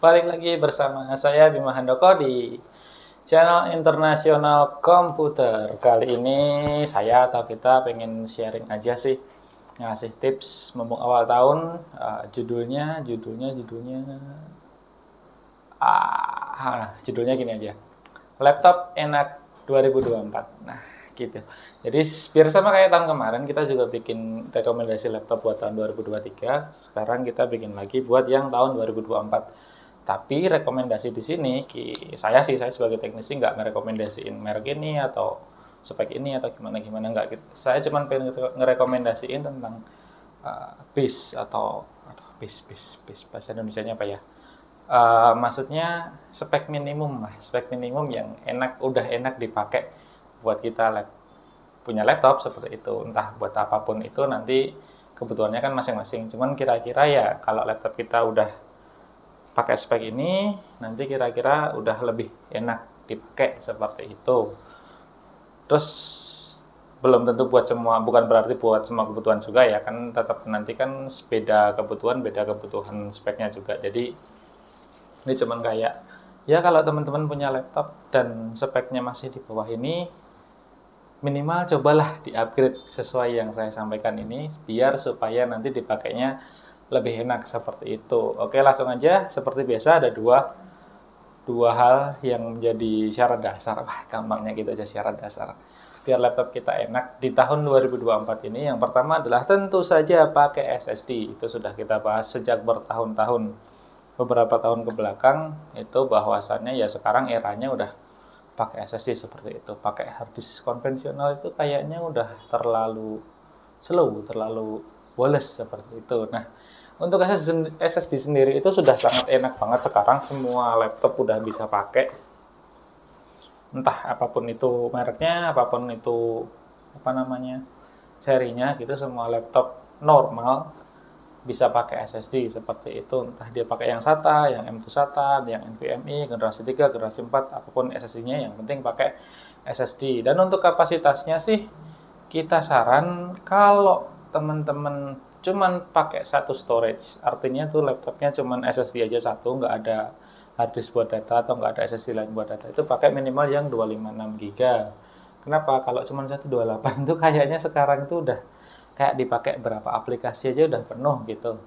Balik lagi bersama saya Bima Handoko di channel Internasional Komputer. Kali ini saya atau kita pengen sharing aja sih, ngasih tips mumpung awal tahun. Judulnya gini aja. Laptop enak 2024. Nah, gitu. Jadi biar sama kayak tahun kemarin, kita juga bikin rekomendasi laptop buat tahun 2023. Sekarang kita bikin lagi buat yang tahun 2024. Tapi rekomendasi di sini, saya sebagai teknisi nggak ngerekomendasiin merek ini atau spek ini atau gimana nggak gitu. Saya cuma pengen ngerekomendasiin tentang BIS atau BIS bahasa Indonesianya apa ya? Maksudnya spek minimum yang udah enak dipakai buat kita punya laptop seperti itu. Entah buat apapun itu nanti kebutuhannya kan masing-masing. Cuman kira-kira ya kalau laptop kita udah pakai spek ini, nanti kira-kira udah lebih enak dipakai seperti itu. Terus belum tentu buat semua, bukan berarti buat semua kebutuhan juga ya, kan tetap nanti kan beda kebutuhan speknya juga. Jadi ini cuman kayak ya kalau teman-teman punya laptop dan speknya masih di bawah ini, minimal cobalah di-upgrade sesuai yang saya sampaikan ini, biar supaya nanti dipakainya lebih enak seperti itu. Oke, langsung aja. Seperti biasa ada dua hal yang menjadi syarat dasar. Gampangnya gitu aja, syarat dasar biar laptop kita enak di tahun 2024 ini. Yang pertama adalah tentu saja pakai SSD. Itu sudah kita bahas sejak bertahun-tahun, beberapa tahun ke belakang, itu bahwasannya ya sekarang eranya udah pakai SSD seperti itu. Pakai harddisk konvensional itu kayaknya udah terlalu slow, terlalu boles seperti itu. Nah, untuk SSD sendiri itu sudah sangat enak banget sekarang, semua laptop udah bisa pakai. Entah apapun itu mereknya, apapun itu serinya gitu, semua laptop normal bisa pakai SSD seperti itu. Entah dia pakai yang SATA, yang M2 SATA, yang NVMe, generasi 3, generasi 4, apapun SSD-nya yang penting pakai SSD. Dan untuk kapasitasnya sih kita saran kalau teman-teman cuman pakai satu storage, artinya tuh laptopnya cuman SSD aja satu, nggak ada harddisk buat data atau nggak ada SSD lain buat data, itu pakai minimal yang 256 GB. Kenapa? Kalau cuman 128 tuh kayaknya sekarang itu udah kayak dipakai berapa aplikasi aja udah penuh gitu.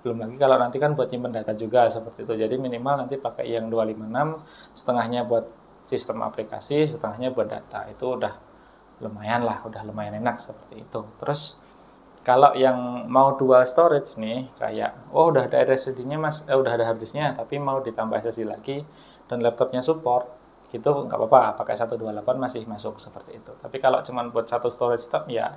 Belum lagi kalau nanti kan buat nyimpen data juga seperti itu. Jadi minimal nanti pakai yang 256, setengahnya buat sistem aplikasi, setengahnya buat data. Itu udah lumayan lah, udah lumayan enak seperti itu. Terus kalau yang mau dual storage nih, kayak udah ada SSD-nya udah ada harddisknya, tapi mau ditambah SSD lagi dan laptopnya support, gitu nggak apa-apa, pakai 128 masih masuk seperti itu. Tapi kalau cuma buat satu storage tab ya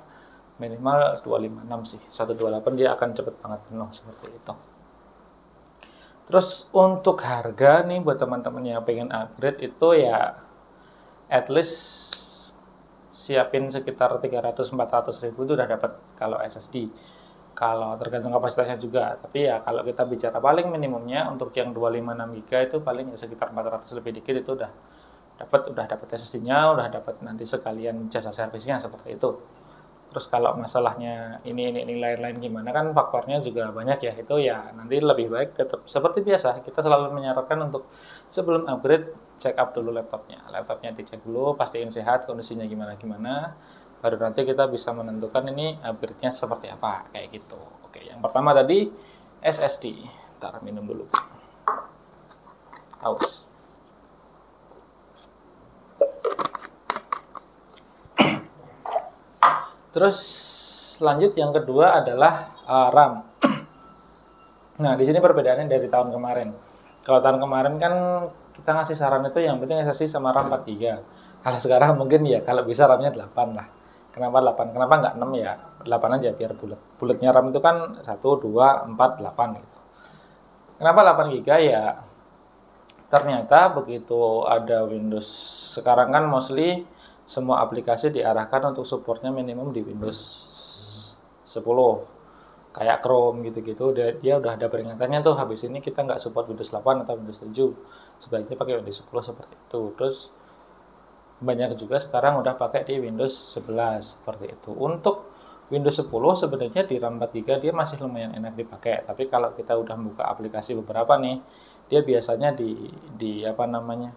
minimal 256 sih, 128 dia akan cepet banget penuh seperti itu. Terus untuk harga nih buat teman-teman yang pengen upgrade itu ya at least siapin sekitar 300-400 ribu itu udah dapat kalau SSD. Kalau tergantung kapasitasnya juga, tapi ya kalau kita bicara paling minimumnya untuk yang 256 GB itu paling sekitar 400 lebih dikit itu udah dapat SSD-nya, udah dapat nanti sekalian jasa servisnya seperti itu. Terus kalau masalahnya ini lain-lain gimana kan faktornya juga banyak ya, itu ya nanti lebih baik tetap seperti biasa kita selalu menyarankan untuk sebelum upgrade check up dulu laptopnya dicek dulu, pastiin sehat, kondisinya gimana baru nanti kita bisa menentukan ini upgrade-nya seperti apa kayak gitu. Oke, yang pertama tadi SSD. Ntar minum dulu, haus. Terus lanjut yang kedua adalah RAM. Nah, di sini perbedaannya dari tahun kemarin. Kalau tahun kemarin kan kita ngasih saran itu yang penting SSD sama RAM 4 GB. Kalau sekarang mungkin ya kalau bisa RAM-nya 8 lah. Kenapa 8? Kenapa nggak 6 ya? 8 aja biar bulat. Bulatnya RAM itu kan 1, 2, 4, 8 gitu. Kenapa 8 GB ya? Ternyata begitu ada Windows sekarang kan mostly semua aplikasi diarahkan untuk supportnya minimum di Windows 10, kayak Chrome gitu-gitu, dia udah ada peringatannya tuh, habis ini kita nggak support Windows 8 atau Windows 7, sebaiknya pakai Windows 10 seperti itu. Terus banyak juga sekarang udah pakai di Windows 11 seperti itu. Untuk Windows 10 sebenarnya di RAM 4 GB dia masih lumayan enak dipakai, tapi kalau kita udah buka aplikasi beberapa nih, dia biasanya di apa namanya,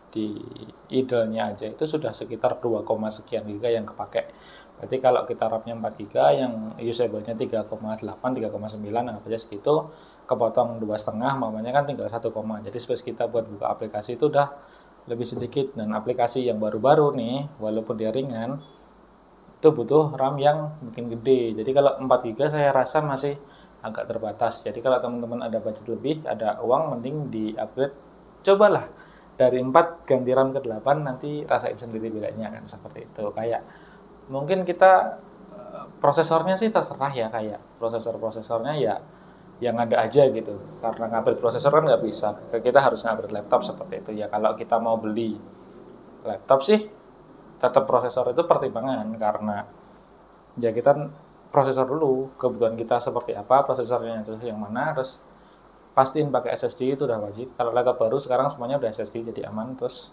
di idle-nya aja itu sudah sekitar 2, sekian giga yang kepake. Berarti kalau kita RAM-nya 4 giga yang usable-nya 3,8, 3,9 anggap aja segitu, kepotong 2,5 mamanya kan tinggal 1, jadi space kita buat buka aplikasi itu udah lebih sedikit. Dan aplikasi yang baru-baru nih walaupun dia ringan itu butuh RAM yang makin gede. Jadi kalau 4 giga saya rasa masih agak terbatas. Jadi kalau teman-teman ada budget lebih, ada uang, mending di upgrade. Cobalah dari 4 ganti RAM ke 8, nanti rasain sendiri bedanya kan seperti itu. Kayak mungkin kita prosesornya sih terserah ya, kayak prosesornya ya yang ada aja gitu. Karena ngupgrade prosesor kan nggak bisa. Kita harus ngupgrade laptop seperti itu ya. Kalau kita mau beli laptop sih tetap prosesor itu pertimbangan, karena ya kita prosesor dulu, kebutuhan kita seperti apa, prosesornya itu yang mana, terus pastiin pakai SSD itu udah wajib. Kalau laptop baru sekarang semuanya udah SSD jadi aman, terus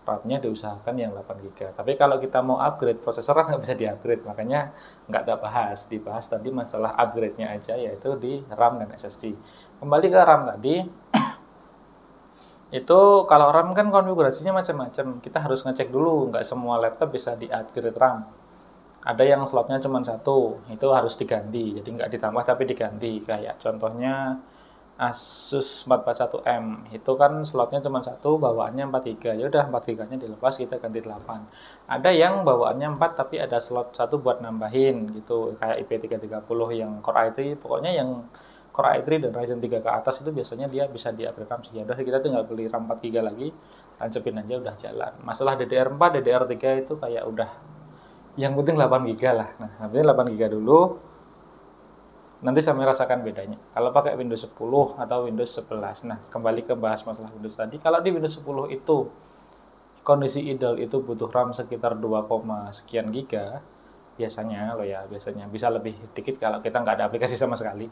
RAM-nya diusahakan yang 8 GB. Tapi kalau kita mau upgrade prosesor kan nggak bisa di-upgrade, makanya nggak ada dibahas tadi masalah upgrade-nya aja, yaitu di RAM dan SSD. Kembali ke RAM tadi, itu kalau RAM kan konfigurasinya macam-macam, kita harus ngecek dulu, nggak semua laptop bisa di-upgrade RAM. Ada yang slotnya cuma satu, itu harus diganti, jadi nggak ditambah tapi diganti. Kayak contohnya Asus 441M, itu kan slotnya cuma satu, bawaannya 4 GB, ya udah 4 GB-nya dilepas, kita ganti 8. Ada yang bawaannya 4 tapi ada slot satu buat nambahin gitu, kayak IP330 yang Core i3, pokoknya yang Core i3 dan Ryzen 3 ke atas itu biasanya dia bisa di-upgrade RAM sih. Udah kita tinggal beli RAM 4 GB lagi, lancepin aja udah jalan. Masalah DDR4, DDR3 itu kayak udah yang penting 8 GB lah. Nah, nanti 8 GB dulu, nanti saya merasakan bedanya. Kalau pakai Windows 10 atau Windows 11. Nah, kembali ke bahas masalah Windows tadi. Kalau di Windows 10 itu kondisi idle itu butuh RAM sekitar 2, sekian giga. Biasanya loh ya, biasanya bisa lebih dikit kalau kita nggak ada aplikasi sama sekali.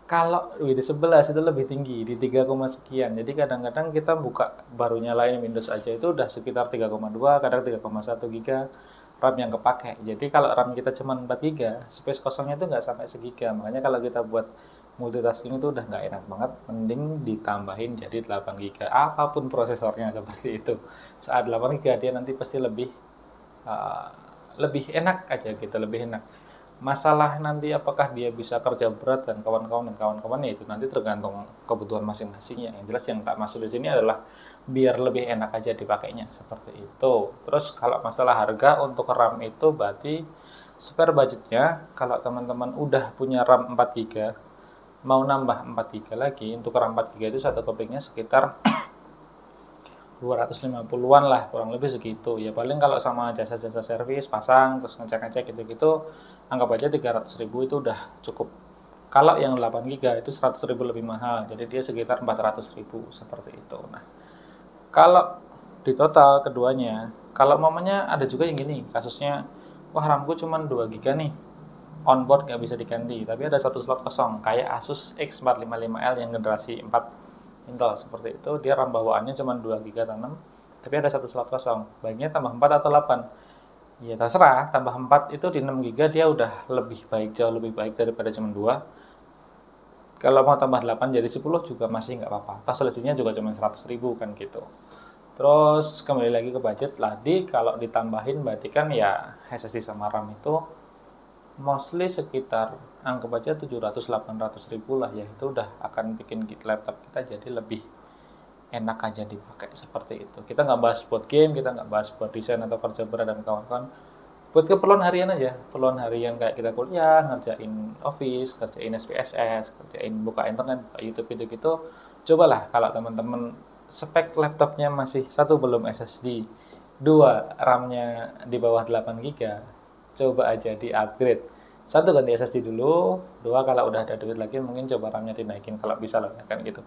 Kalau Windows 11 itu lebih tinggi di 3, sekian. Jadi kadang-kadang kita buka baru nyalain Windows aja itu udah sekitar 3,2, kadang 3,1 giga RAM yang kepake. Jadi kalau RAM kita cuma 4 giga, space kosongnya itu nggak sampai segiga. Makanya kalau kita buat multitasking itu udah nggak enak banget, mending ditambahin jadi 8 giga. Apapun prosesornya seperti itu. Saat 8 giga dia nanti pasti lebih enak aja gitu, lebih enak. Masalah nanti apakah dia bisa kerja berat dan kawan-kawan ya itu nanti tergantung kebutuhan masing-masing ya. Yang jelas yang tak masuk di sini adalah biar lebih enak aja dipakainya seperti itu. Terus kalau masalah harga untuk RAM itu berarti spare budgetnya, kalau teman-teman udah punya RAM 4 GB mau nambah 4 GB lagi, untuk RAM 4 GB itu satu kepingnya sekitar 250-an lah, kurang lebih segitu. Ya paling kalau sama jasa-jasa servis, pasang, terus ngecek-ngecek gitu-gitu, anggap aja 300.000 itu udah cukup. Kalau yang 8 GB itu 100.000 lebih mahal, jadi dia sekitar 400.000 seperti itu. Nah, kalau di total keduanya, kalau mamanya ada juga yang gini, kasusnya, wah RAM-ku cuma 2 GB nih, onboard nggak bisa diganti, tapi ada satu slot kosong, kayak Asus X455L yang generasi 4 Intel seperti itu, dia RAM bawaannya cuma 2 GB tanam, tapi ada satu slot kosong. Baiknya tambah 4 atau 8? Ya terserah, tambah 4 itu di 6 GB dia udah lebih baik, jauh lebih baik daripada cuma 2. Kalau mau tambah 8 jadi 10 juga masih nggak apa-apa. Pas selisihnya juga cuma 100.000 kan gitu. Terus kembali lagi ke budget tadi, kalau ditambahin berarti kan ya SSD sama RAM itu mostly sekitar anggap aja 700-800.000 lah ya, itu udah akan bikin laptop kita jadi lebih enak aja dipakai seperti itu. Kita nggak bahas buat game, kita nggak bahas buat desain atau kerja berat dan kawan-kawan, buat keperluan harian aja, keperluan harian kayak kita kuliah, ngerjain office, kerjain SPSS, kerjain buka internet, buka YouTube gitu-gitu. Cobalah kalau teman-teman spek laptopnya masih satu belum SSD, 2 RAM-nya di bawah 8 GB, coba aja di upgrade. 1 ganti SSD dulu, 2 kalau udah ada duit lagi mungkin coba RAM-nya dinaikin kalau bisa lah kan gitu.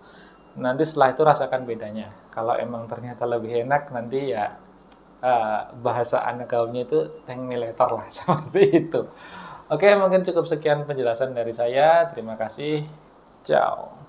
Nanti setelah itu rasakan bedanya. Kalau emang ternyata lebih enak, nanti ya bahasa anak gaulnya itu tank militer lah seperti itu. Oke, mungkin cukup sekian penjelasan dari saya. Terima kasih. Ciao.